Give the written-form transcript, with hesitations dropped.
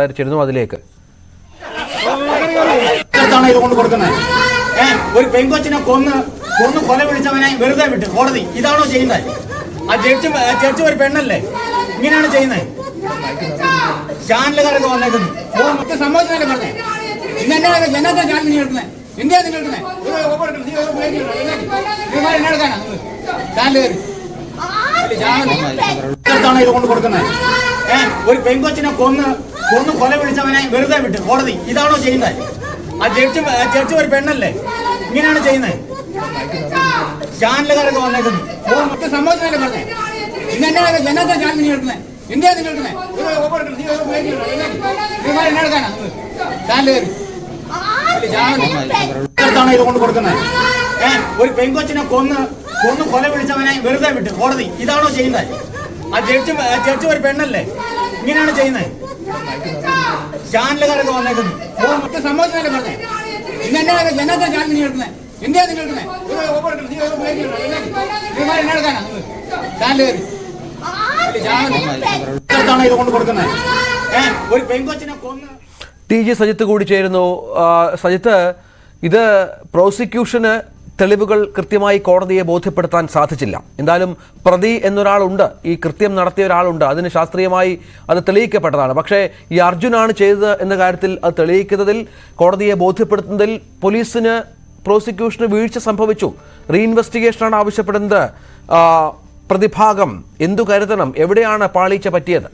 അതിലേക്ക് ഒരു പെങ്കൊച്ചിനെ കൊന്ന് കൊല വിളിച്ചവനെ വെറുതെ വിട്ട് കോടതി ഇതാണോ ചെയ്യുന്നത്? ആ ജഡ്ജി ഒരു പെണ്ണല്ലേ? ഇങ്ങനെയാണ് ചെയ്യുന്നത്? ചാനലുകാരൊക്കെ വന്നേക്കുന്നു. മൊത്തം സംഭവിച്ചതല്ലേ പറഞ്ഞേ? ഇന്ന് ജനത്തെ ചാനൽ കേൾക്കുന്നത് ഇന്ത്യ കേൾക്കുന്നത് ചാനലുകാർ ഇത് കൊണ്ട് കൊടുക്കുന്നത്. ഒരു പെങ്കൊച്ചിനെ കൊന്ന് കൊല വിളിച്ചവനെ വെറുതെ വിട്ട് കോടതി ഇതാണോ ചെയ്യുന്നത്? ആ ജഡ്ജി ഒരു പെണ്ണല്ലേ? ഇങ്ങനെയാണ് ചെയ്യുന്നത്? ചാനലുകാരൊക്കെ വന്നേക്കുന്നു. മൊത്തം സംഭവിച്ചതല്ലേ പറഞ്ഞേ? ഇന്ന് ജനത്തെ ചാനൽ കേൾക്കുന്നത് ഇന്ത്യ കേൾക്കുന്നത് ചാനലുകാർ ഇത് കൊണ്ട് കൊടുക്കുന്നത്. ഒരു പെങ്കൊച്ചിനെ കൊന്ന് കൊല വിളിച്ചവനെ വെറുതെ വിട്ട് കോടതി ഇതാണോ ചെയ്യുന്നത്? ആ ജഡ്ജി ഒരു പെണ്ണല്ലേ? ഇങ്ങനെയാണ് ചെയ്യുന്നത്? ചാനലുകാരൊക്കെ വന്നേക്കുന്നു. മൊത്തം സംഭവിച്ചതല്ലേ പറഞ്ഞേ? ഇന്ന് ജനത്തെ ചാനൽ കേൾക്കുന്നത് ഇന്ത്യ കേൾക്കുന്നത് ചാനലുകാർ ഇത് കൊണ്ട് കൊടുക്കുന്നത്. ഒരു പെങ്കൊച്ചിനെ കൊന്ന് ടി ജി സജിത്ത് കൂടി ചേരുന്നു. സജിത്ത്, ഇത് പ്രോസിക്യൂഷന് തെളിവുകൾ കൃത്യമായി കോടതിയെ ബോധ്യപ്പെടുത്താൻ സാധിച്ചില്ല. എന്തായാലും പ്രതി എന്നൊരാളുണ്ട്, ഈ കൃത്യം നടത്തിയ ഒരാളുണ്ട്, അതിന് ശാസ്ത്രീയമായി അത് തെളിയിക്കപ്പെട്ടതാണ്. പക്ഷേ ഈ അർജുനാണ് ചെയ്തത് എന്ന കാര്യത്തിൽ അത് തെളിയിക്കുന്നതിൽ, കോടതിയെ ബോധ്യപ്പെടുത്തുന്നതിൽ പ്രോസിക്യൂഷന് വീഴ്ച സംഭവിച്ചു. റീഇൻവെസ്റ്റിഗേഷനാണ് ആവശ്യപ്പെടുന്നത്. പ്രതിഭാഗം എന്തു കരുതണം? എവിടെയാണ് പാളിച്ച പറ്റിയത്?